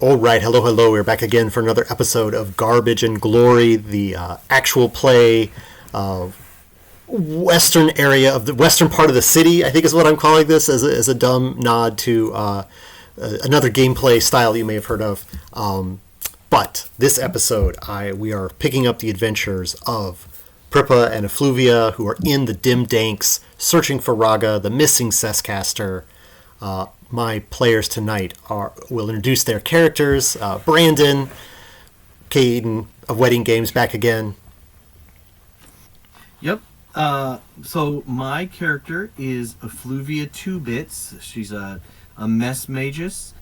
All right, hello. We're back again for another episode of Garbage and Glory, the actual play western area of the western part of the city. I think is what I'm calling this as a dumb nod to another gameplay style you may have heard of. But this episode, we are picking up the adventures of Prippa and Effluvia, who are in the Dimdanks, searching for Rogga, the missing cesscaster. My players tonight will introduce their characters. Brandon, Caden of Wetinkgames, back again. Yep. So my character is Effluvia 2-bits. She's a mess magus.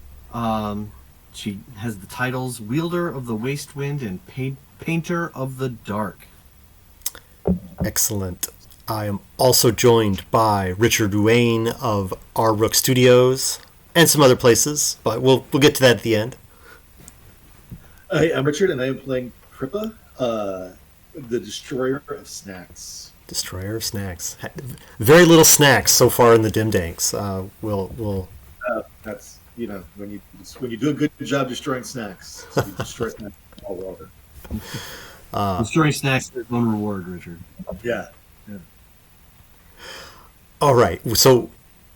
She has the titles Wielder of the Waste Wind and Painter of the Dark. Excellent. I am also joined by Richard Ruane of our Rook Studios and some other places, but we'll get to that at the end. Hi, I'm Richard, and I am playing Prippa, the Destroyer of Snacks. Destroyer of Snacks. Very little snacks so far in the Dimdanks. We'll. That's when you do a good job destroying snacks, so you destroy snacks all over. Destroying snacks is their own reward, Richard. Yeah. All right. So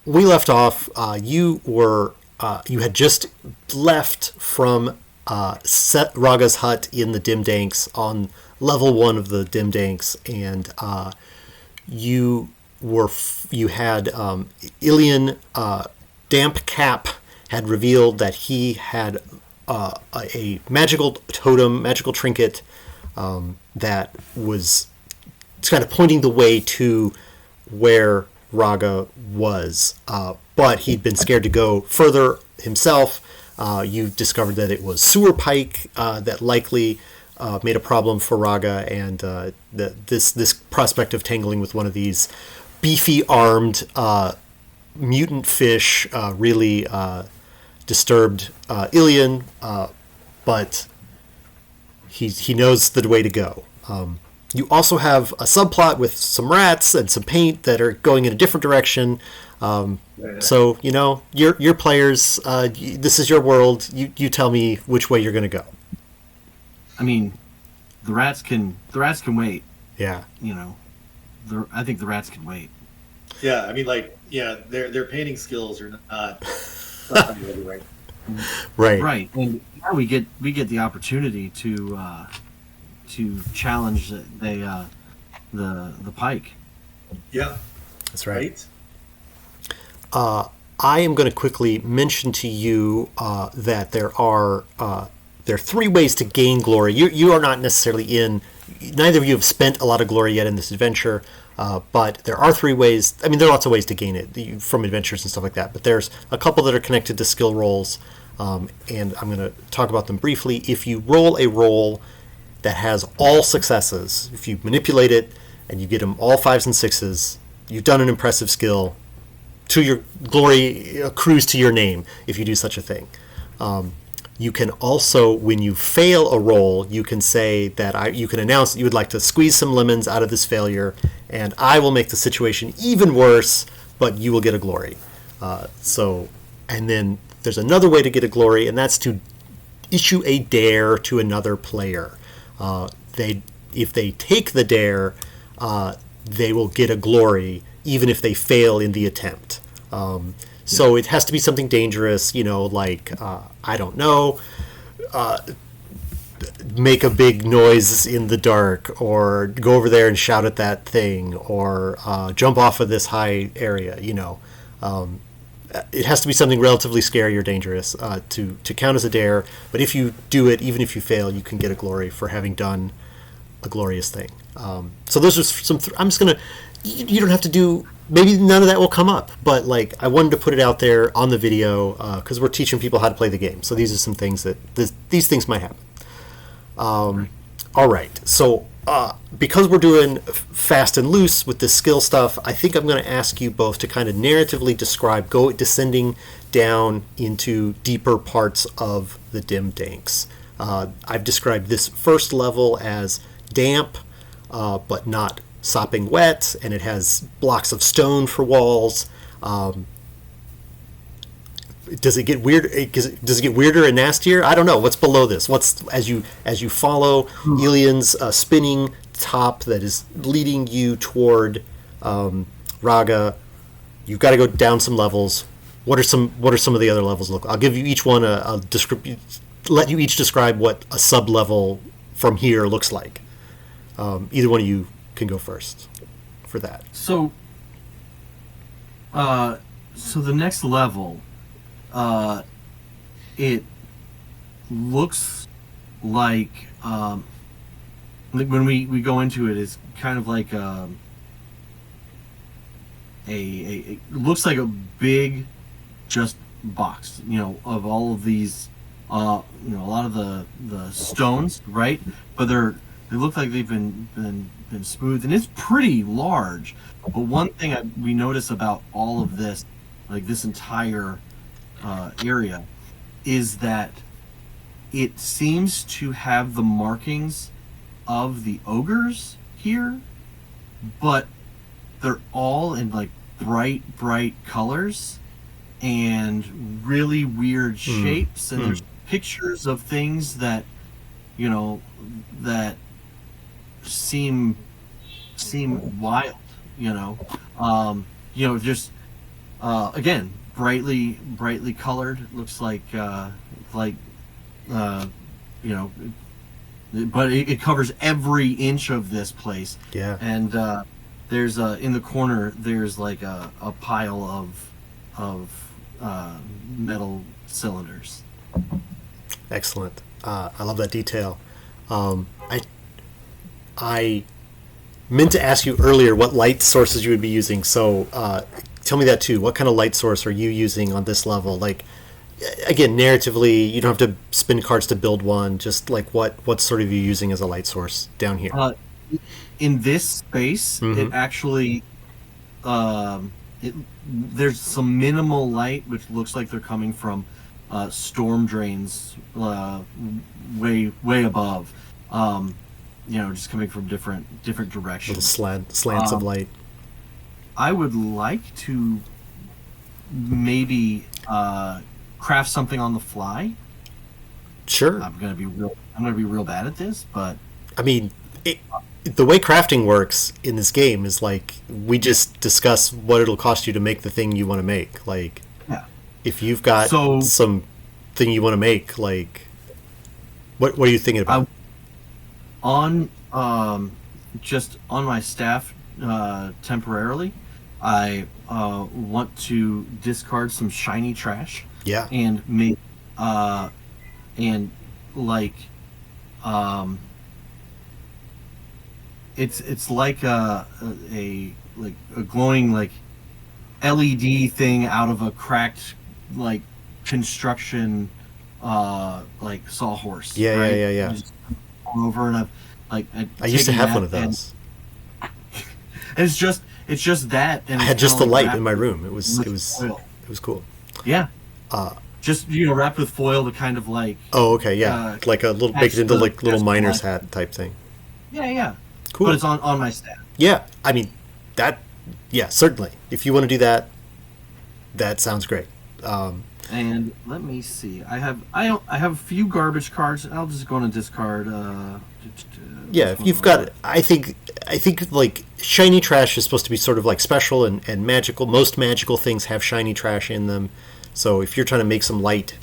we left off. You had just left from Rogga's hut in the Dimdanks on level 1 of the Dimdanks, and you had Ilian Damp Cap had revealed that he had a magical totem, magical trinket that was kind of pointing the way to where Rogga was, but he'd been scared to go further himself. You discovered that it was Sewer Pike that likely made a problem for Rogga, and this prospect of tangling with one of these beefy armed mutant fish really disturbed Ilian, but he knows the way to go. You also have a subplot with some rats and some paint that are going in a different direction. So, your players, this is your world. You tell me which way you're going to go. I mean, the rats can wait. Yeah. I think the rats can wait. Yeah, I mean, their painting skills are not really right. Right. And now we get the opportunity to challenge the pike. Yeah, that's right. I am going to quickly mention to you that there are 3 ways to gain glory. You are not necessarily neither of you have spent a lot of glory yet in this adventure, but there are 3 ways. I mean, there are lots of ways to gain it from adventures and stuff like that, but there's a couple that are connected to skill rolls, and I'm going to talk about them briefly. If you roll a roll that has all successes, if you manipulate it and you get them all 5s and 6s, you've done an impressive skill. To your glory accrues to your name if you do such a thing. You can also, when you fail a roll, you can say that you can announce that you would like to squeeze some lemons out of this failure, and I will make the situation even worse, but you will get a glory. And then there's another way to get a glory, and that's to issue a dare to another player. If they take the dare, they will get a glory, even if they fail in the attempt. So it has to be something dangerous, I don't know, make a big noise in the dark, or go over there and shout at that thing, or jump off of this high area, It has to be something relatively scary or dangerous to count as a dare, but if you do it, even if you fail, you can get a glory for having done a glorious thing. So those are some... I'm just going to... You don't have to do... Maybe none of that will come up, but I wanted to put it out there on the video because we're teaching people how to play the game. So these are some things that... These things might happen. All right. So because we're doing fast and loose with this skill stuff, I think I'm going to ask you both to kind of narratively describe, descending down into deeper parts of the Dimdanks. I've described this first level as damp, but not sopping wet, and it has blocks of stone for walls. does it get weird? Does it get weirder and nastier? I don't know. What's below this? What's as you follow Elian's spinning top that is leading you toward Rogga? You've got to go down some levels. What are some of the other levels look like? I'll give you each one a description. Let you each describe what a sub level from here looks like. Either one of you can go first for that. So the next level, it looks like when we go into it, it's kind of like it looks like a big just box, of all of these, a lot of the stones, right? But they look like they've been smoothed, and it's pretty large. But one thing we notice about all of this, like this entire area, is that it seems to have the markings of the ogres here, but they're all in like bright colors and really weird shapes, and there's pictures of things that that seem wild, just again brightly colored. Looks like but it covers every inch of this place. Yeah. And there's in the corner there's like a pile of metal cylinders. Excellent. I love that detail. I meant to ask you earlier what light sources you would be using, so tell me that too. What kind of light source are you using on this level? Like, again, narratively, you don't have to spin cards to build one. Just like what sort of you using as a light source down here? In this space, it actually there's some minimal light, which looks like they're coming from storm drains way above. Just coming from different directions. Little slants of light. I would like to maybe craft something on the fly. Sure. I'm gonna be real bad at this, but I mean, the way crafting works in this game is like we just discuss what it'll cost you to make the thing you want to make. Like, if you've got some thing you want to make, like, what are you thinking about? Just on my staff temporarily, I want to discard some shiny trash. Yeah. And make it's like a glowing like LED thing out of a cracked like construction like sawhorse. Yeah, right? yeah. Just over, and I used to have one of those. And it's just that, and I had just the light in my room. It was cool. Yeah. Just wrapped with foil to kind of like. Oh, okay, yeah, like a little baked into like little miner's hat type thing. Yeah. Cool. But it's on my staff. Yeah, I mean that. Yeah, certainly. If you want to do that, that sounds great. And let me see. I have a few garbage cards. I'll just go on and discard. Yeah, if you've got, I think like shiny trash is supposed to be sort of like special and magical. Most magical things have shiny trash in them. So if you're trying to make some light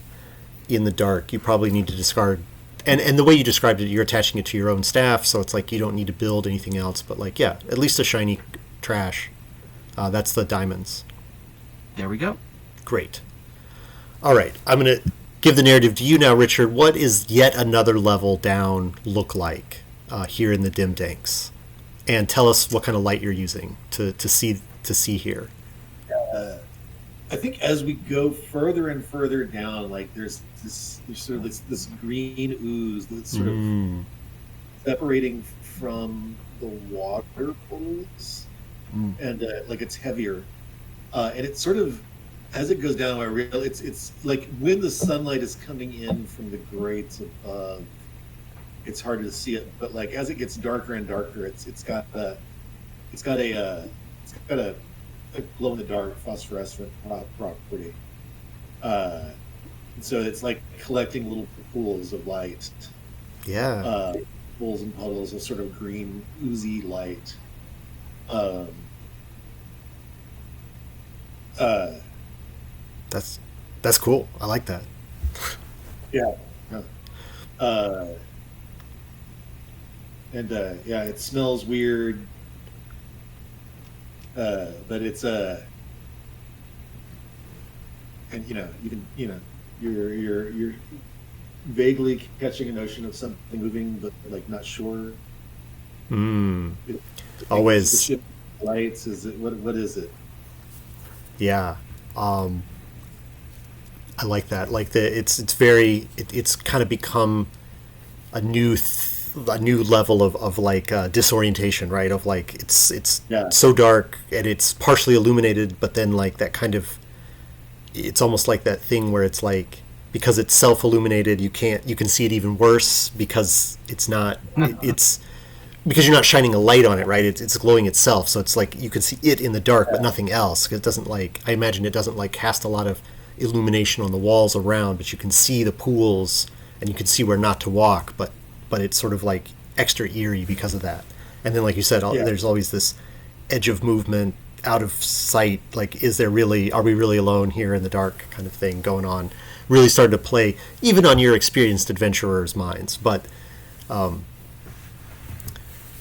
in the dark, you probably need to discard. And the way you described it, you're attaching it to your own staff, so it's like you don't need to build anything else. But like, yeah, at least a shiny trash. That's the diamonds. There we go. Great. All right, I'm going to give the narrative to you now, Richard. What is yet another level down look like here in the Dimdanks? And tell us what kind of light you're using to see here. I think as we go further and further down, like there's sort of this green ooze that's sort of separating from the water pools, and like it's heavier, and it's sort of as it goes down. It's like when the sunlight is coming in from the grates above, it's harder to see it. But like as it gets darker and darker, it's got a glow in the dark phosphorescent property. Uh, so it's like collecting little pools of light, Yeah. pools and puddles of sort of green, oozy light. Um, uh, That's cool. I like that. yeah. Uh, and yeah, it smells weird, but it's and you can you're vaguely catching a notion of something moving, but like not sure. Mm. It, the Always. ship lights. Is it what is it? Yeah. Um, I like that. Like it's very it's kind of become a a new level of like disorientation, right? Of like it's Yeah, so dark and it's partially illuminated, but then like that kind of it's almost like that thing where it's like because it's self illuminated, you can see it even worse because it's not it's because you're not shining a light on it, right? It's glowing itself, so it's like you can see it in the dark, but nothing else. 'Cause it doesn't like I imagine it doesn't like cast a lot of illumination on the walls around, but you can see the pools and you can see where not to walk. But it's sort of like extra eerie because of that. And then, like you said, yeah, there's always this edge of movement, out of sight. Like, are we really alone here in the dark kind of thing going on? Really started to play even on your experienced adventurers' minds, but.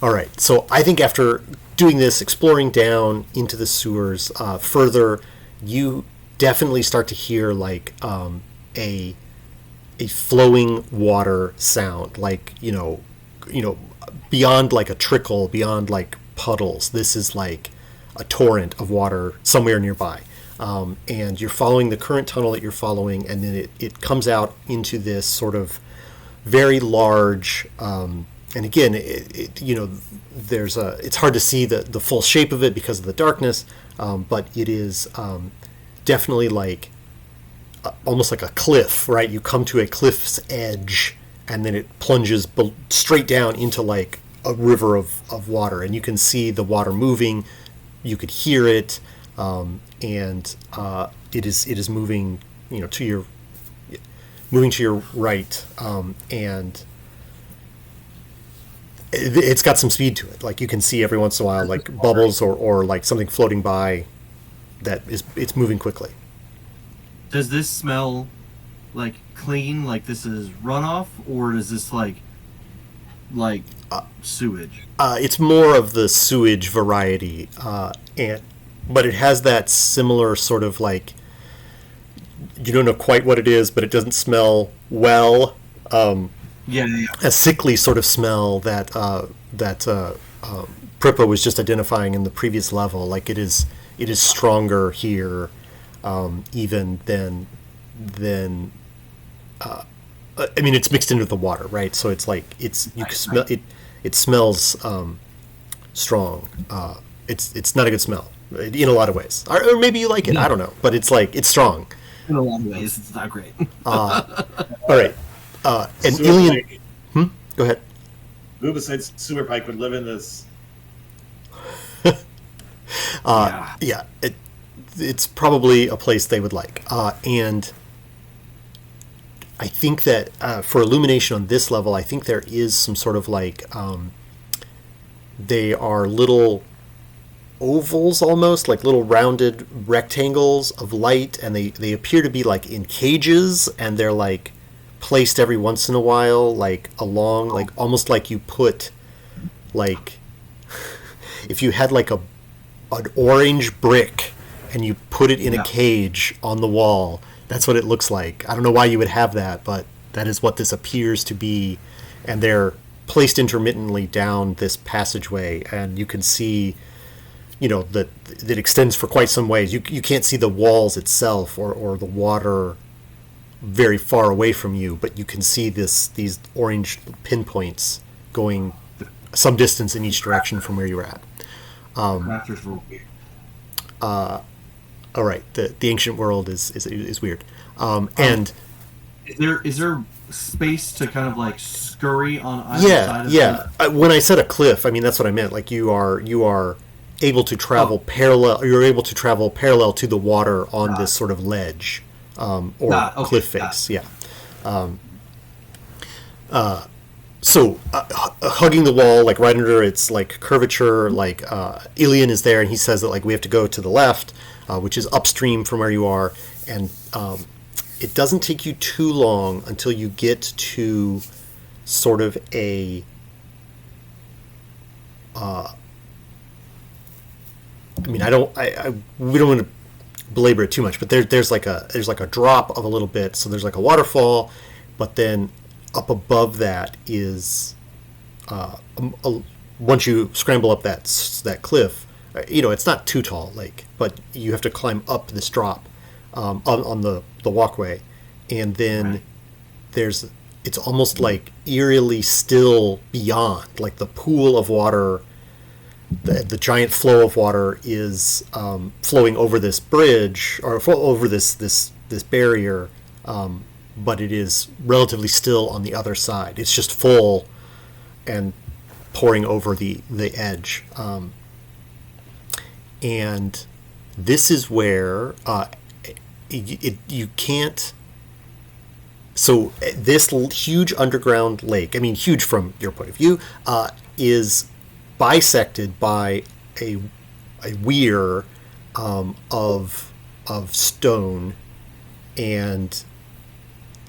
All right. So I think after doing this, exploring down into the sewers further, you definitely start to hear like a flowing water sound, like beyond like a trickle, beyond like puddles. This is like a torrent of water somewhere nearby. And you're following the current tunnel that you're following, and then it comes out into this sort of very large and again it's hard to see the full shape of it because of the darkness, but it is definitely like almost like a cliff, right? You come to a cliff's edge and then it plunges straight down into like a river of water, and you can see the water moving, you could hear it, and it is moving moving to your right, and it's got some speed to it. Like you can see every once in a while, like bubbles or like something floating by. It's moving quickly. Does this smell like clean, like this is runoff, or is this like sewage? It's more of the sewage variety, but it has that similar sort of like you don't know quite what it is, but it doesn't smell well. Yeah. A sickly sort of smell that Prippa was just identifying in the previous level. Like it is stronger here, even than I mean, it's mixed into the water, right? So it's like you can smell it. It smells strong. It's not a good smell in a lot of ways, or maybe you like it. I don't know, but it's like it's strong. In a lot of ways, it's not great. All right. And Sewer Alien. Pike, Go ahead. who besides Sewer Pike would live in this? Yeah. It's probably a place they would like. And I think that for illumination on this level, I think there is some sort of like they are little ovals almost, like little rounded rectangles of light, and they appear to be like in cages, and they're like placed every once in a while, like along, like almost like you put like if you had like an orange brick and you put it in a cage on the wall. That's what it looks like. I don't know why you would have that, but that is what this appears to be. And they're placed intermittently down this passageway, and you can see, that it extends for quite some ways. You can't see the walls itself or the water very far away from you, but you can see these orange pinpoints going some distance in each direction from where you're at. Crafters were weird. All right, the ancient world is weird, and Is there space to kind of like scurry on either side of yeah. When I said a cliff, I mean that's what I meant. Like you are able to travel parallel. You're able to travel parallel to the water on this sort of ledge, or Okay, cliff face. Yeah. So hugging the wall, like right under its like curvature, like Ilian is there, and he says that like we have to go to the left, which is upstream from where you are, and it doesn't take you too long until you get to sort of a I mean, we don't want to belabor it too much, but there's like a drop of a little bit, so there's like a waterfall, but then up above that is once you scramble up that cliff, it's not too tall, like, but you have to climb up this drop on the walkway, and then it's almost like eerily still beyond, like the pool of water. The giant flow of water is flowing over this bridge or over this barrier, but it is relatively still on the other side. It's just full and pouring over the edge, and this is where you can't. So this huge underground lake, I mean, huge from your point of view, is bisected by a weir of stone, and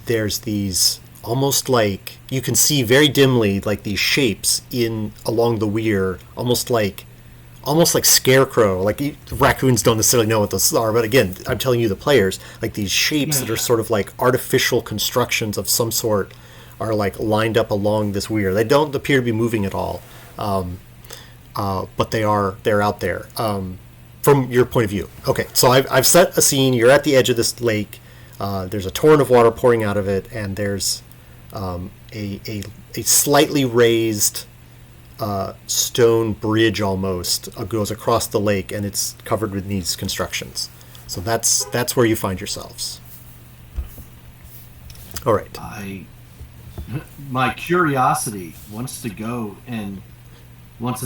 there's these almost like you can see very dimly like these shapes in along the weir, almost like scarecrow. Like raccoons don't necessarily know what those are, but again, I'm telling you, the players, like these shapes that are sort of like artificial constructions of some sort are like lined up along this weir. They don't appear to be moving at all. But they're out there from your point of view. Okay, so I've set a scene. You're at the edge of this lake. There's a torrent of water pouring out of it, and there's a slightly raised stone bridge almost goes across the lake, and it's covered with these constructions. So that's where you find yourselves. All right. My curiosity wants us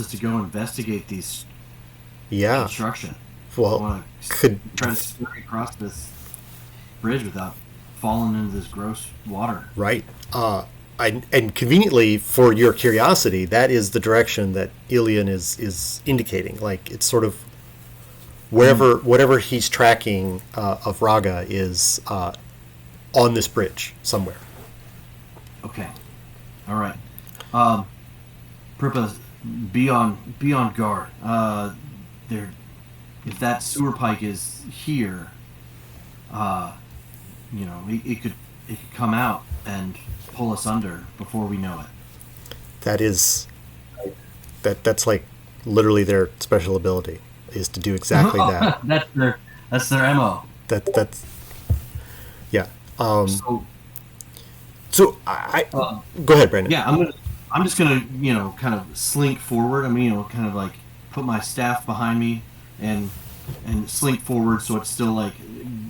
to go investigate these construction. Well, I want to try to scurry across this bridge without falling into this gross water. Right. And conveniently for your curiosity, that is the direction that Ilian is indicating. Like it's sort of whatever he's tracking of Rogga is on this bridge somewhere. Okay. All right. Prippa, be on guard. If that sewer pike is here, it could come out and pull us under before we know it. That's like literally their special ability is to do exactly that. That's their MO. That's yeah. So I go ahead, Brandon. Yeah, I'm just gonna kind of slink forward. I mean, kind of like put my staff behind me and slink forward so it's still like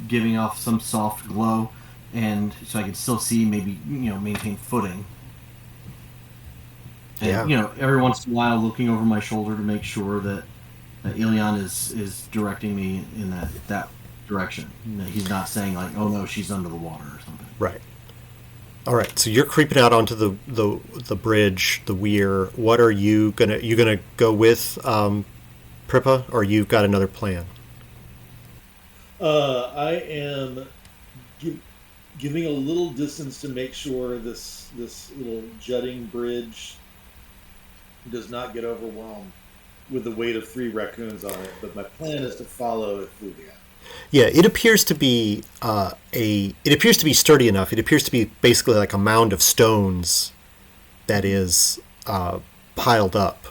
giving off some soft glow, and so I can still see, maybe maintain footing. And every once in a while looking over my shoulder to make sure that Ilian is directing me in that direction. He's not saying like, oh no, she's under the water or something. Right. All right. So you're creeping out onto the bridge, the weir. What are you gonna go with Prippa, or you've got another plan? I am giving a little distance to make sure this little jutting bridge does not get overwhelmed with the weight of 3 raccoons on it. But my plan is to follow Effluvia. Yeah, it appears to be sturdy enough. It appears to be basically like a mound of stones that is piled up.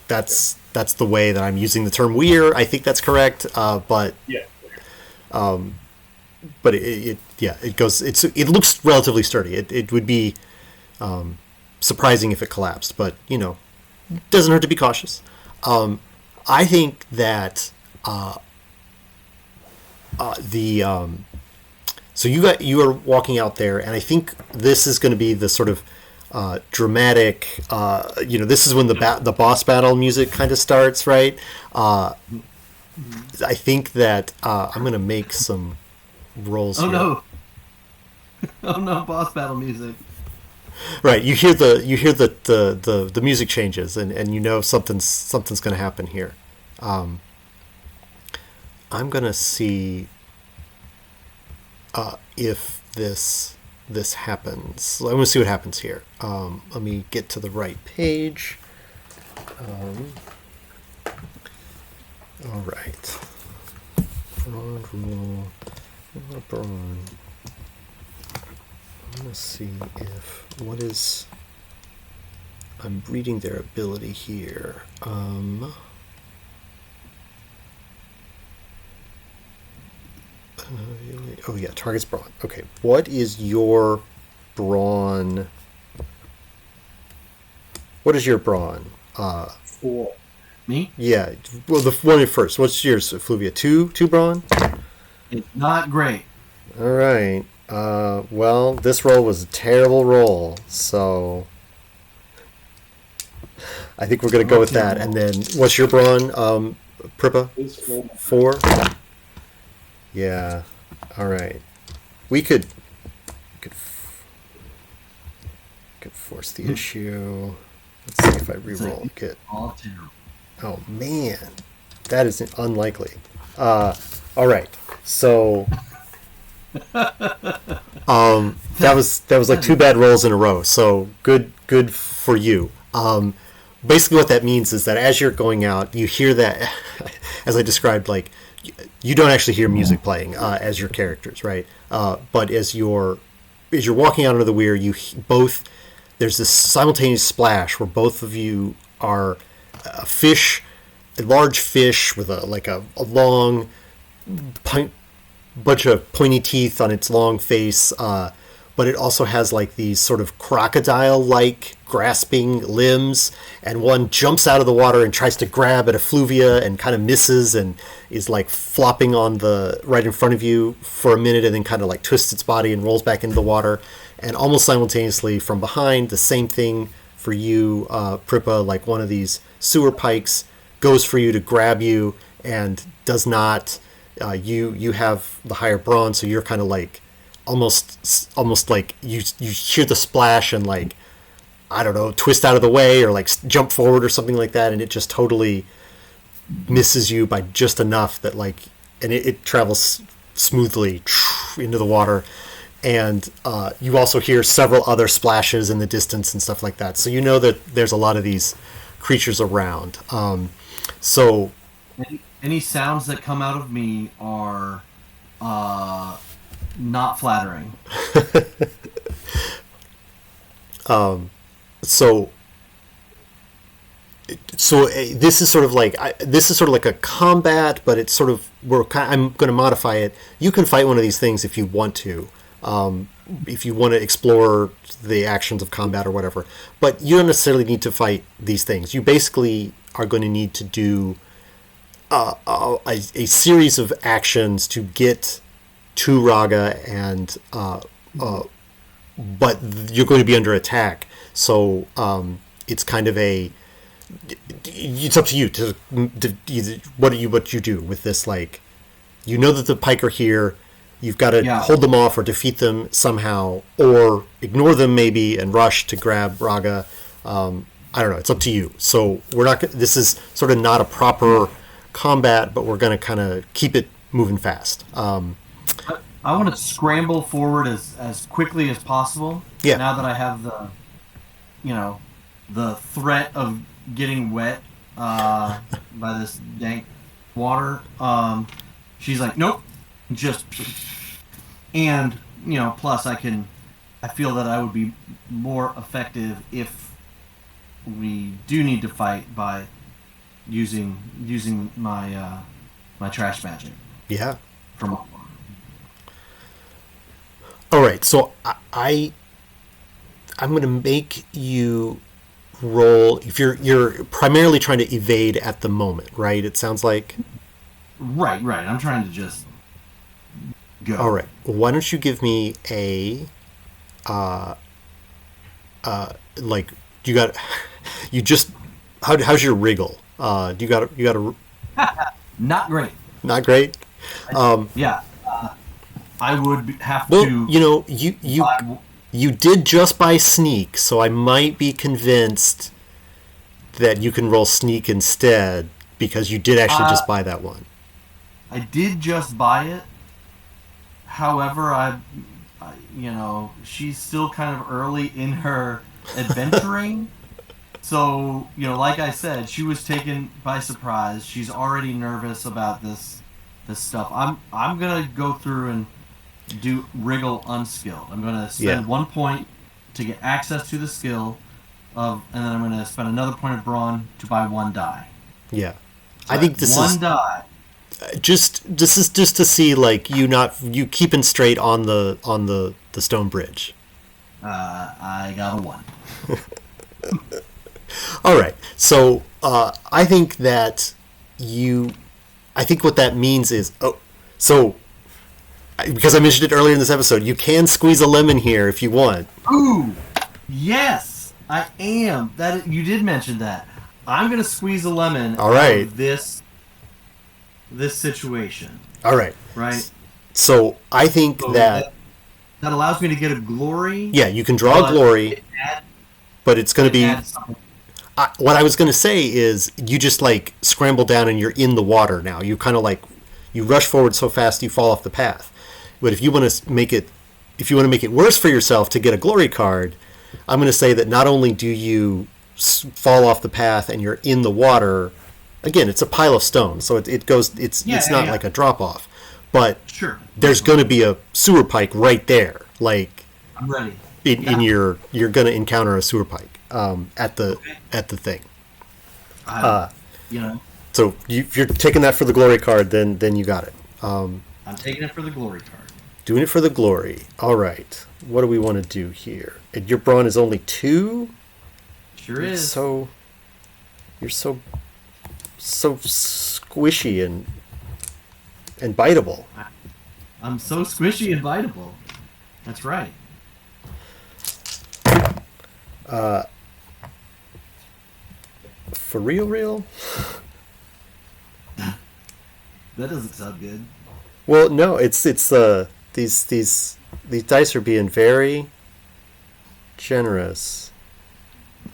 That's the way that I'm using the term weir. I think that's correct. But yeah. But it goes. It looks relatively sturdy. It would be surprising if it collapsed, but doesn't hurt to be cautious. I think that so you are walking out there, and I think this is going to be the sort of dramatic. This is when the boss battle music kind of starts, right? I think that I'm going to make some rolls Oh here. no! Oh no! Boss battle music. Right, you hear the music changes, and you know something's going to happen here. I'm going to see if this happens. I'm going to see what happens here. Let me get to the right page. All right. Brawn rule. Brawn. I'm going to see if... What is... I'm reading their ability here. Oh yeah, target's brawn. Okay, what is your brawn? What is your brawn? 4. Me? Yeah, well, the one at first. What's yours, Effluvia? Two brawn? It's not great. All right. Well, this roll was a terrible roll, so I think we're going to go with that. And then, what's your brawn, Prippa? It's 4. 4? Yeah. All right. We could force the issue. Let's see if I reroll. Get. All two. Oh man, that is unlikely. All right. So. That was like 2 bad rolls in a row. So good for you. Basically what that means is that as you're going out, you hear that, as I described, like you don't actually hear music playing as your characters, right? But as you're walking out into the Weir, there's this simultaneous splash where both of you are a large fish with a long bunch of pointy teeth on its long face, but it also has like these sort of crocodile-like grasping limbs, and one jumps out of the water and tries to grab at Effluvia and kind of misses and is like flopping on the right in front of you for a minute and then kind of like twists its body and rolls back into the water. And almost simultaneously from behind, the same thing for you, Prippa, like one of these sewer pikes goes for you to grab you and does not. You have the higher brawn, so you're kind of like almost like you hear the splash and like, I don't know, twist out of the way or like jump forward or something like that, and it just totally misses you by just enough that like, and it travels smoothly into the water. And you also hear several other splashes in the distance and stuff like that, so you know that there's a lot of these creatures around. So any sounds that come out of me are not flattering. So this is sort of like a combat, but it's sort of I'm going to modify it. You can fight one of these things if you want to, if you want to explore the actions of combat or whatever. But you don't necessarily need to fight these things. You basically are going to need to do a series of actions to get to Rogga, and but you're going to be under attack. So it's kind of it's up to you to either what you do with this. Like, you know that the pike are here. You've got to hold them off or defeat them somehow, or ignore them maybe and rush to grab Rogga. I don't know. It's up to you. So we're not. This is sort of not a proper combat, but we're going to kind of keep it moving fast. I want to scramble forward as quickly as possible. Yeah. Now that I have the threat of getting wet by this dank water. She's like, nope, just, and plus I feel that I would be more effective if we do need to fight by using my my trash magic. Yeah. From all right, so I'm going to make you roll. If you're primarily trying to evade at the moment, right? It sounds like. Right. I'm trying to just go. All right. Why don't you give me a like how's your wriggle? You got a Not great. Not great. Yeah. I would have Well, to. you know, you did just buy sneak, so I might be convinced that you can roll sneak instead because you did actually just buy that one. I did just buy it. However, she's still kind of early in her adventuring. So, like I said, she was taken by surprise. She's already nervous about this stuff. I'm gonna go through and do wriggle unskilled. I'm gonna spend 1 point to get access to the skill and then I'm gonna spend another point of brawn to buy 1 die. Yeah. So I think this one is die. this is just to see like you keeping straight on the stone bridge. I got a 1. All right. So I think what that means is because I mentioned it earlier in this episode, you can squeeze a lemon here if you want. Ooh, yes, I am. You did mention that. I'm gonna squeeze a lemon. All right. Out of this situation. All right. Right. So I think that allows me to get a glory. Yeah, you can draw a glory, but it's going to be. What I was going to say is you just like scramble down and you're in the water now. You kind of like you rush forward so fast you fall off the path. But if you want to make it worse for yourself to get a glory card, I'm going to say that not only do you fall off the path and you're in the water. Again, it's a pile of stone, so it goes. It's not like a drop off, but sure, there's going to be a sewer pike right there. Like I'm ready. You're going to encounter a sewer pike at the thing. So if you're taking that for the glory card, then you got it. I'm taking it for the glory card. Doing it for the glory. All right. What do we want to do here? And your brawn is only 2. Sure is. So you're so squishy and biteable. I'm so squishy and biteable. That's right. For real? That doesn't sound good. Well, no, it's these dice are being very generous.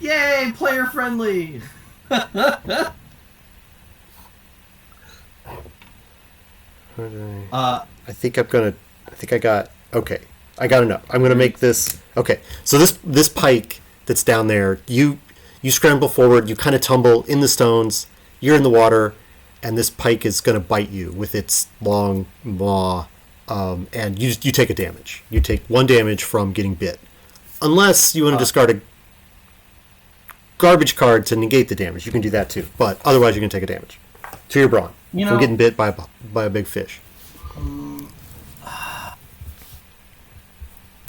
Yay, player friendly. I think I got enough. I'm gonna make this okay. So this pike that's down there, you scramble forward, you kind of tumble in the stones, you're in the water, and this pike is gonna bite you with its long maw, and you take a damage. You take 1 damage from getting bit, unless you want to discard a garbage card to negate the damage. You can do that too, but otherwise you're gonna take a damage to your brawn from getting bit by a big fish.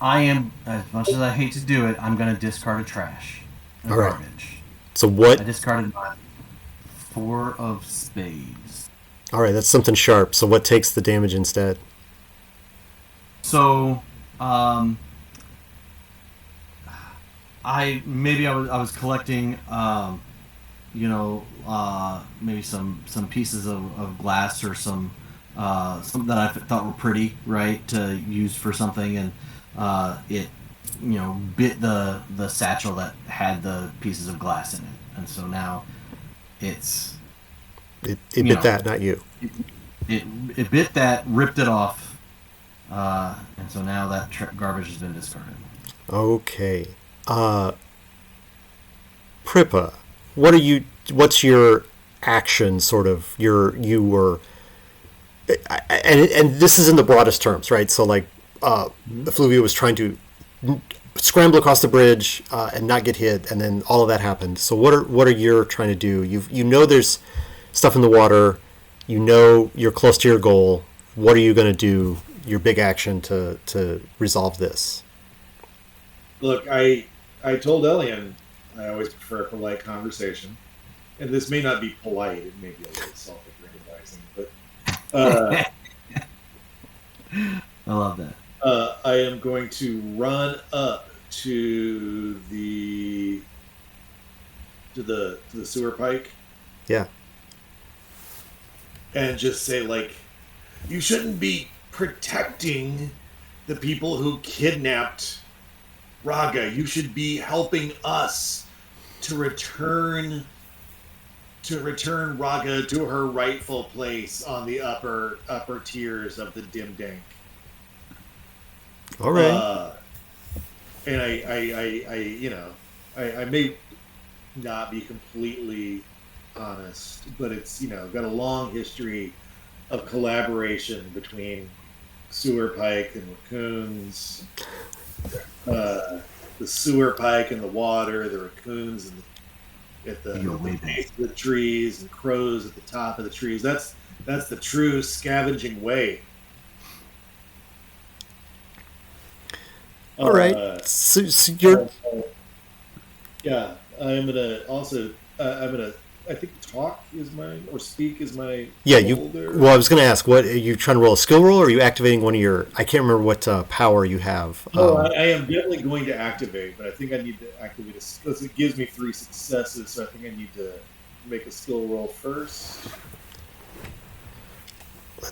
I am, as much as I hate to do it, I'm going to discard a trash. All right. Garbage. So what? I discarded my 4 of spades. All right, that's something sharp. So what takes the damage instead? So, I was collecting, maybe some pieces of glass or some that I thought were pretty, right, to use for something, and it bit the satchel that had the pieces of glass in it, and so now it bit that, not you. It bit that, ripped it off, and so now that garbage has been discarded. Okay. Prippa, what's your action, sort of, and this is in the broadest terms, right? So like, Effluvia was trying to scramble across the bridge and not get hit, and then all of that happened. So what are you trying to do? There's stuff in the water, you're close to your goal. What are you going to do, your big action to resolve this? Look, I told Elian I always prefer a polite conversation, and this may not be polite, it may be a little self-aggrandizing, but I love that. I am going to run up to the sewer pike. Yeah. And just say, like, you shouldn't be protecting the people who kidnapped Rogga. You should be helping us to return Rogga to her rightful place on the upper tiers of the Dimdank. All right. And I may not be completely honest, but it's, got a long history of collaboration between Sewer Pike and raccoons, the Sewer Pike in the water, the raccoons at the base of the trees, and crows at the top of the trees. That's the true scavenging way. All right. So you're. Yeah, I'm gonna also. I think speak is my. Yeah, Well, I was gonna ask, what are you trying to roll a skill roll, or are you activating one of your? I can't remember what power you have. I am definitely going to activate, but I think I need to activate because it gives me 3 successes, so I think I need to make a skill roll first.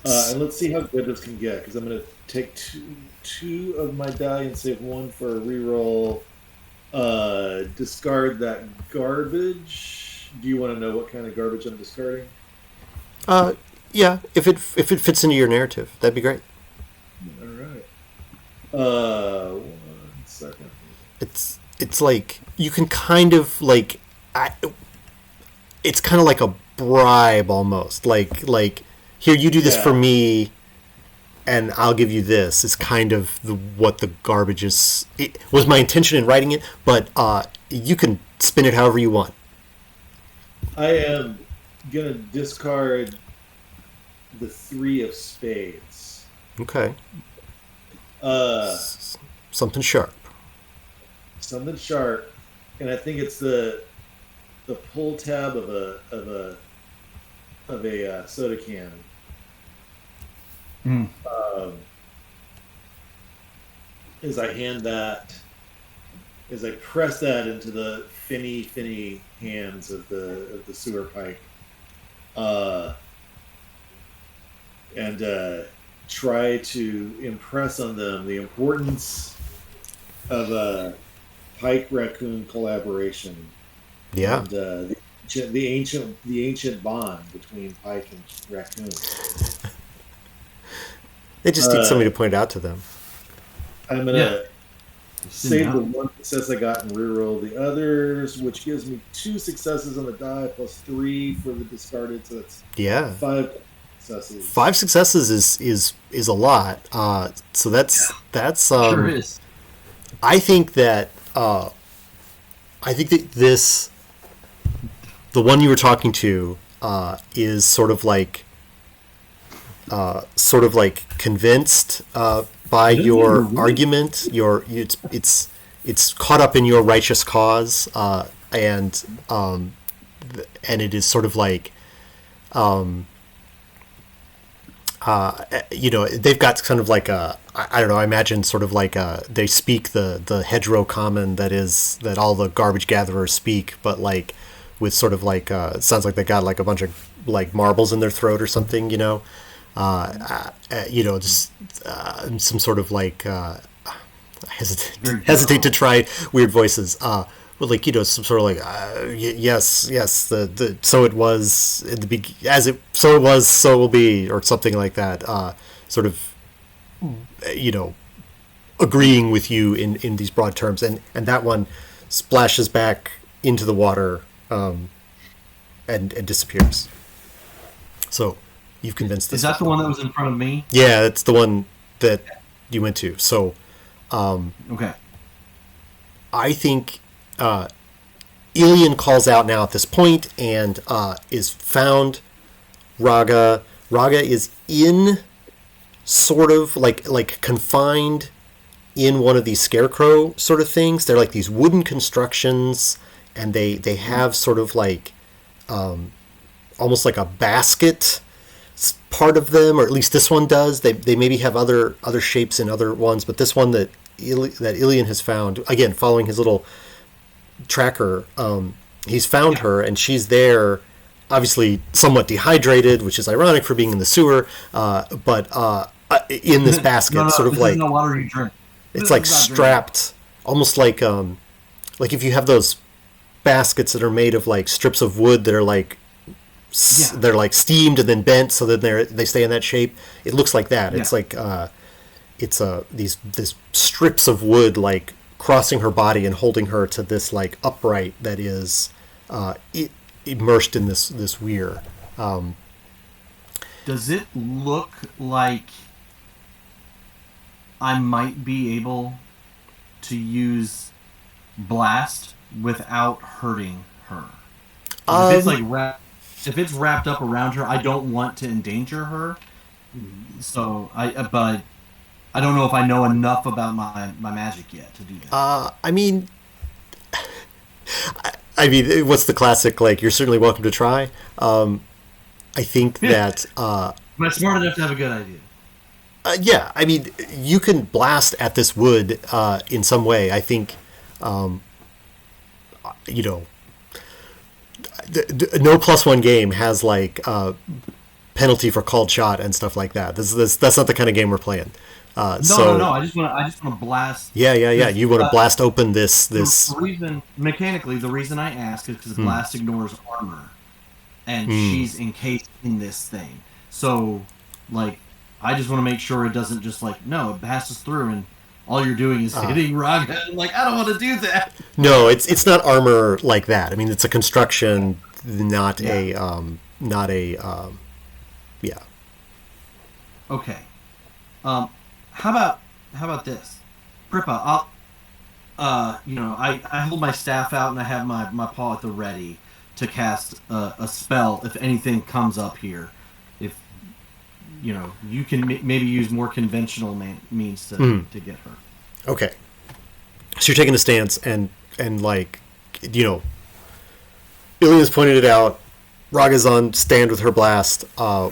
Let's see how good this can get, because I'm going to take two of my die and save one for a reroll. Discard that garbage. Do you want to know what kind of garbage I'm discarding? Yeah. If it fits into your narrative, that'd be great. All right. 1 second. It's like you can kind of like. It's kind of like a bribe almost. Like here, you do this for me, and I'll give you this. Is kind of what the garbage is. It was my intention in writing it, but you can spin it however you want. I am gonna discard the 3 of spades. Okay. Something sharp. Something sharp, and I think it's the pull tab of a soda can. As I press that into the finny hands of the Sewer Pike, and try to impress on them the importance of a Pike raccoon collaboration. Yeah. And the ancient bond between Pike and raccoon. They just need somebody to point it out to them. I'm gonna save the 1 success I got and reroll the others, which gives me 2 successes on the die plus 3 for the discarded. So that's 5 successes. 5 successes is a lot. So that's sure is. I think that this, the one you were talking to, is sort of like convinced by your argument. It's caught up in your righteous cause, and it is sort of like, they've got kind of like I don't know, I imagine sort of like they speak the hedgerow common that all the garbage gatherers speak, but like with sort of like it sounds like they got like a bunch of like marbles in their throat or something, just some sort of like hesitate to try weird voices. Well, like, some sort of like yes, the so it was in the so it was, so it will be, or something like that. Sort of, agreeing with you in these broad terms, and that one splashes back into the water, and disappears. So you've convinced this. Is that the one that was in front of me? Yeah, that's the one that you went to. So, okay. I think Ilian calls out now at this point and is found Rogga. Rogga is in sort of like confined in one of these scarecrow sort of things. They're like these wooden constructions, and they have sort of like almost like a basket part of them, or at least this one does. They maybe have other shapes in other ones, but this one that Ilian has found, again following his little tracker, he's found her, and she's there, obviously somewhat dehydrated, which is ironic for being in the sewer, but in this basket, No, sort of this like is no water you drink. it's This like is not strapped, almost like if you have those baskets that are made of like strips of wood that are like Yeah. they're like steamed and then bent so that they stay in that shape. It looks like that. Yeah. It's like it's these strips of wood like crossing her body and holding her to this like upright that is immersed in this weir. Does it look like I might be able to use blast without hurting her? If it's like if it's wrapped up around her, I don't want to endanger her. So but I don't know if I know enough about my magic yet to do that. I mean, what's the classic? Like, you're certainly welcome to try. I think that. Am I smart enough to have a good idea? Yeah, I mean, you can blast at this wood in some way. I think, you know, no +1 game has like penalty for called shot and stuff like that. That's not the kind of game we're playing. No. I just want to blast. Yeah. You want to blast open this. The reason mechanically, the reason I ask is because blast ignores armor, and she's encased in this thing. So, like, I just want to make sure it doesn't just like it passes through and all you're doing is hitting Rogga. I'm like, I don't want to do that. No, it's not armor like that. I mean, it's a construction, not a yeah. Okay. How about this, Prippa? I hold my staff out and I have my paw at the ready to cast a spell if anything comes up here. If you can maybe use more conventional means to get her. Okay. So you're taking a stance and like, Ilya's pointed it out. Rogga's on stand with her blast. I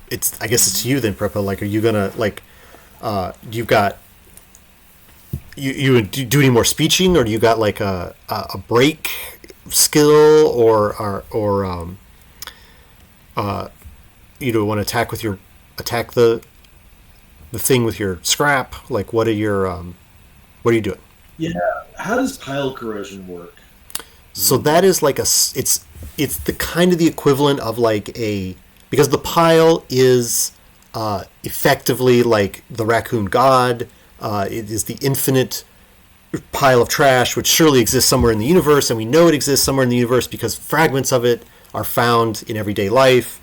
guess it's you then, Prippa. Like, are you gonna like? You've got. You do any more speeching, or do you got like a break skill, or you don't want to attack the thing with your scrap? Like, what are you doing? Yeah. How does pile corrosion work? So that is like it's the kind of the equivalent of like because the pile is effectively like the raccoon god. It is the infinite pile of trash, which surely exists somewhere in the universe, and we know it exists somewhere in the universe because fragments of it are found in everyday life.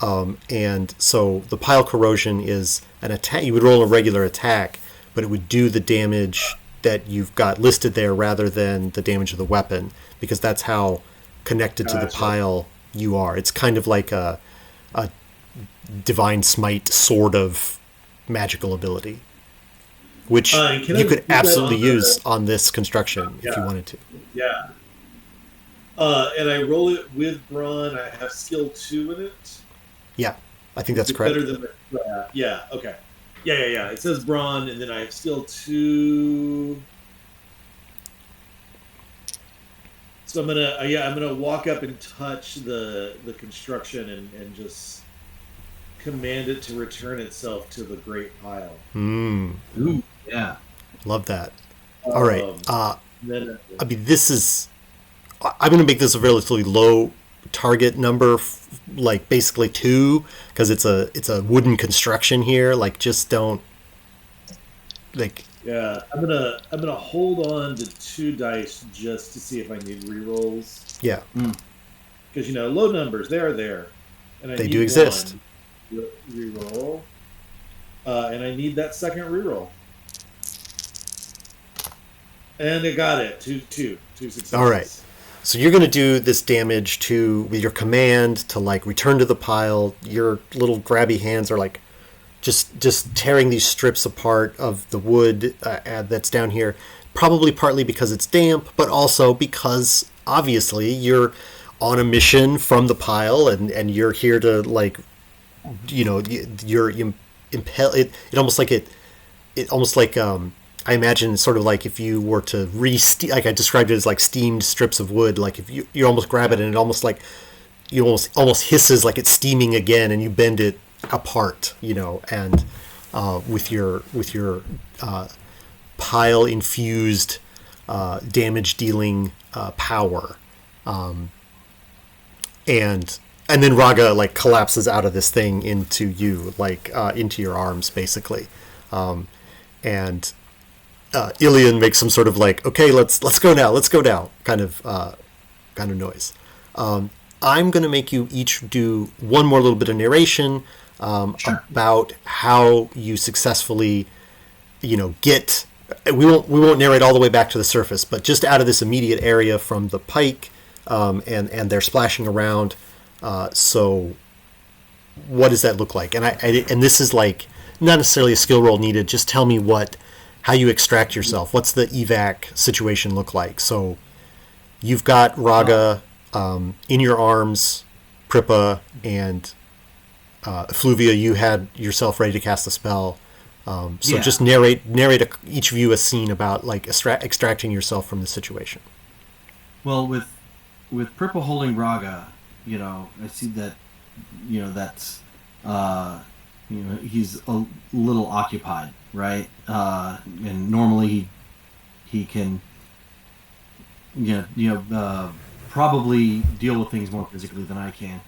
And so the pile corrosion is an attack. You would roll a regular attack, but it would do the damage that you've got listed there rather than the damage of the weapon, because that's how connected to the pile you are. It's kind of like a divine smite sort of magical ability, which you could absolutely use on this construction if you wanted to. Yeah. And I roll it with Brawn. I have skill 2 in it. Yeah, I think that's correct. Better than yeah. Okay. Yeah. It says Brawn, and then I have skill 2. So I'm gonna walk up and touch the construction and just command it to return itself to the great pile. Ooh, yeah. Love that. All right. This is. I'm going to make this a relatively low target number, like basically 2, because it's a wooden construction here. Like, just don't. Like. Yeah, I'm gonna hold on to 2 dice just to see if I need rerolls. Yeah. Because low numbers, they are there, and they do exist. Reroll, and I need that second reroll, and I got it. 2 successes. All right. So you're going to do this damage with your command to like return to the pile. Your little grabby hands are like just tearing these strips apart of the wood that's down here. Probably partly because it's damp, but also because obviously you're on a mission from the pile and you're here to like, you're impel it almost like I imagine sort of like if you were to like I described it as like steamed strips of wood, like if you almost grab it and it almost like you almost hisses like it's steaming again and you bend it apart, and with your pile infused damage dealing power, and then Rogga like collapses out of this thing into you, like into your arms basically, and Ilian makes some sort of like, okay, let's go now kind of noise. I'm going to make you each do one more little bit of narration about how you successfully, get. We won't narrate all the way back to the surface, but just out of this immediate area from the pike, and they're splashing around. So, what does that look like? And this is like not necessarily a skill roll needed. Just tell me how you extract yourself. What's the evac situation look like? So, you've got Rogga in your arms, Prippa and Effluvia. You had yourself ready to cast the spell. Just narrate each of you a scene about like extracting yourself from the situation. Well, with Prippa holding Rogga, I see that, that's, he's a little occupied, right? And normally he can, probably deal with things more physically than I can.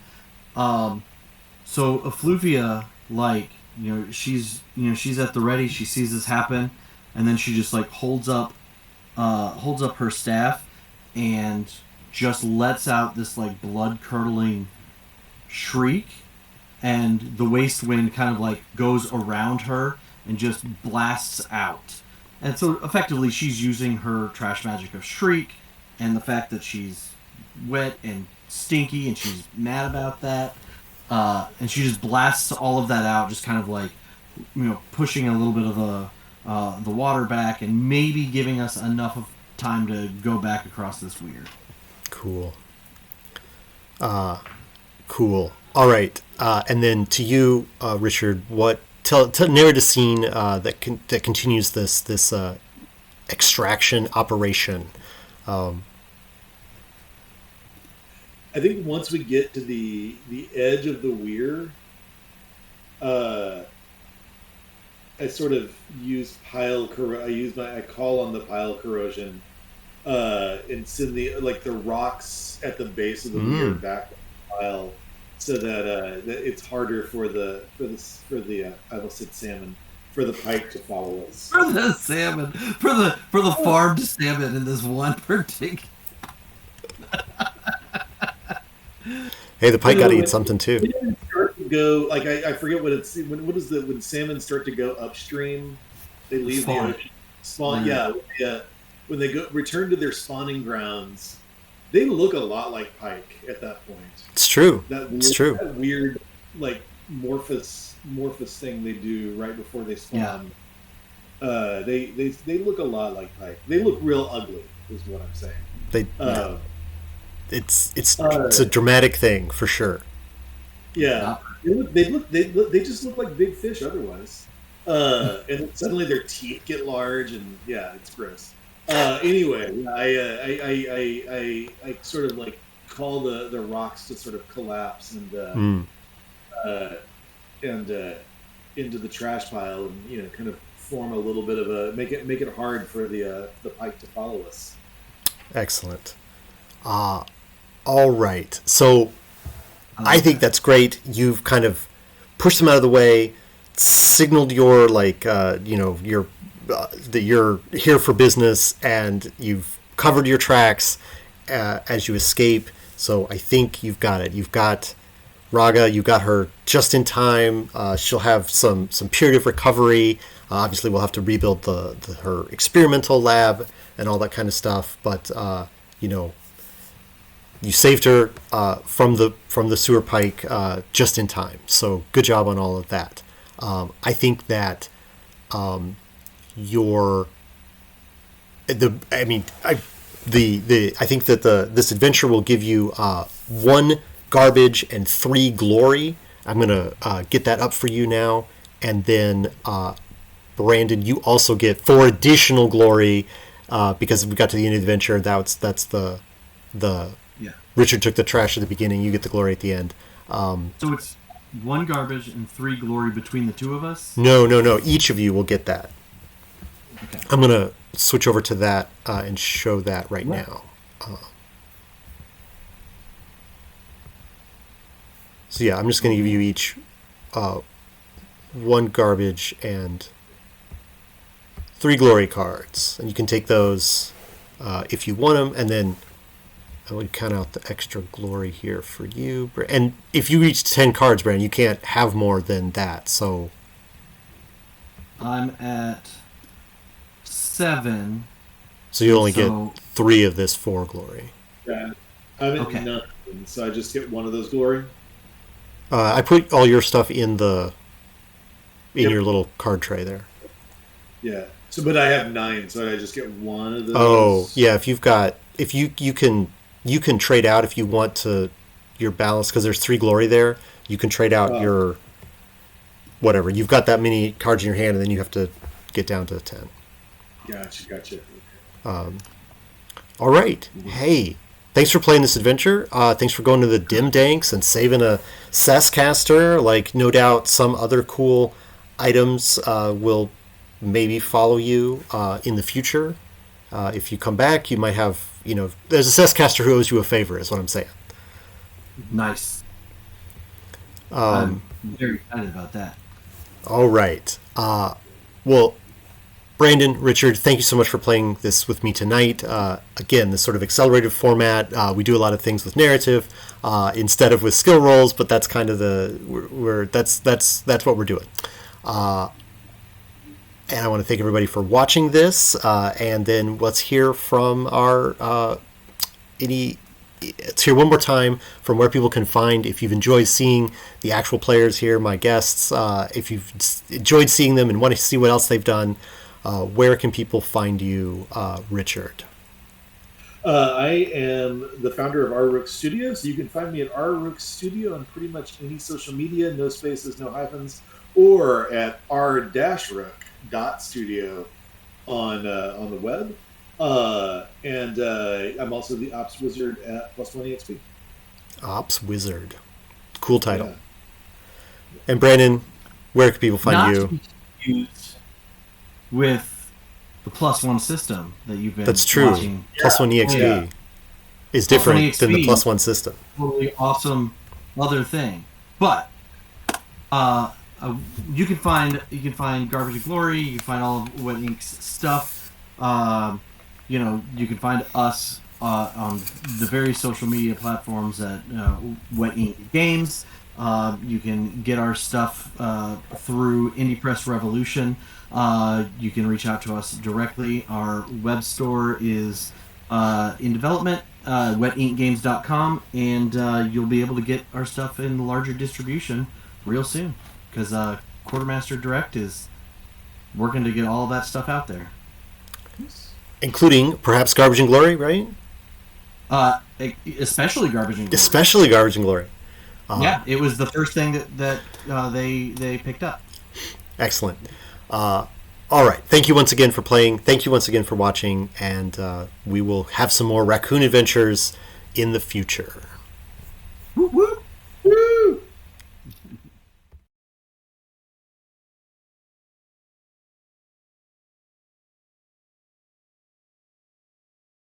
So Effluvia, like, she's at the ready. She sees this happen, and then she just like holds up her staff and just lets out this like blood curdling shriek, and the waste wind kind of like goes around her and just blasts out. And so effectively she's using her trash magic of shriek and the fact that she's wet and stinky and she's mad about that. And she just blasts all of that out, just kind of like, pushing a little bit of the water back and maybe giving us enough of time to go back across this weir. Cool. Cool. All right. And then to you, Richard, narrate a scene that continues this extraction operation. I think once we get to the edge of the weir, I sort of use I call on the pile corrosion, and send the rocks at the base of the weir back to the pile, so that it's harder for the I almost said salmon, for the pike to follow us. For the salmon, for the farmed salmon in this one particular. Hey, the pike got to eat something too. When start to go, like I forget what it's. When salmon start to go upstream, they leave the ocean. Spawn. Yeah. When they return to their spawning grounds, they look a lot like pike at that point. It's true. That weird like morphous thing they do right before they spawn. Yeah. They look a lot like pike. They look real ugly, is what I'm saying. It's a dramatic thing for sure. Yeah, they just look like big fish otherwise. And then suddenly their teeth get large, and yeah, it's gross. Anyway, I sort of like call the rocks to sort of collapse and into the trash pile, and kind of form a little bit of make it hard for the pike to follow us. Excellent. All right. So I think that's great. You've kind of pushed them out of the way, signaled your that you're here for business, and you've covered your tracks as you escape. So I think you've got it. You've got Rogga. You got her just in time. She'll have some period of recovery. Obviously, we'll have to rebuild her experimental lab and all that kind of stuff. But you saved her from the sewer pike just in time. So good job on all of that. I think that I think that this adventure will give you 1 garbage and 3 glory. I'm gonna get that up for you now, and then Brandon, you also get 4 additional glory because we got to the end of the adventure. That's the Richard took the trash at the beginning. You get the glory at the end. So 1 garbage and 3 glory between the two of us? No. Each of you will get that. Okay. I'm going to switch over to that and show that right now. So yeah, I'm just going to give you each 1 garbage and 3 glory cards. And you can take those if you want them, and then I would count out the extra glory here for you. And if you reach 10 cards, Brandon, you can't have more than that. So I'm at 7. So you only get 3 of this 4 glory. Yeah, I'm at 9, so I just get 1 of those glory. I put all your stuff in your little card tray there. Yeah. So, but I have 9, so I just get 1 of those. Oh, yeah. If you can trade out if you want to your balance, because there's 3 glory there. You can trade out your whatever. You've got that many cards in your hand, and then you have to get down to 10. Gotcha. Okay. All right. Hey, thanks for playing this adventure. Thanks for going to the Dimdanks and saving a Cesscaster. Like, no doubt some other cool items will maybe follow you in the future. If you come back, you might have, there's a Cesscaster who owes you a favor, is what I'm saying. Nice. I'm very excited about that. All right. Well, Brandon, Richard, thank you so much for playing this with me tonight. Again, this sort of accelerated format. We do a lot of things with narrative instead of with skill rolls, but that's kind of that's what we're doing. And I want to thank everybody for watching this. And then let's hear from let's hear one more time from where people can find, if you've enjoyed seeing the actual players here, my guests, if you've enjoyed seeing them and want to see what else they've done, where can people find you, Richard? I am the founder of Rook Studio, so you can find me at Rook Studio on pretty much any social media, no spaces, no hyphens, or at r-rook.studio on the web. And I'm also the Ops Wizard at +1 EXP. Ops Wizard. Cool title. Yeah. And Brandon, where can people find you? Not to be confused with the +1 system that you've been That's true. watching. +1 EXP is different than the +1 system. Totally awesome other thing. But you can find Garbage and Glory, you can find all of Wet Ink's stuff. You can find us on the various social media platforms at wetinkgames. You can get our stuff through Indie Press Revolution. You can reach out to us directly. Our web store is in development, wetinkgames.com, and you'll be able to get our stuff in larger distribution real soon, because Quartermaster Direct is working to get all of that stuff out there. Including perhaps Garbage and Glory, right? Especially Garbage and Glory. Especially Garbage and Glory. Yeah, it was the first thing that they picked up. Excellent. All right. Thank you once again for playing. Thank you once again for watching. And we will have some more raccoon adventures in the future. Woo-woo!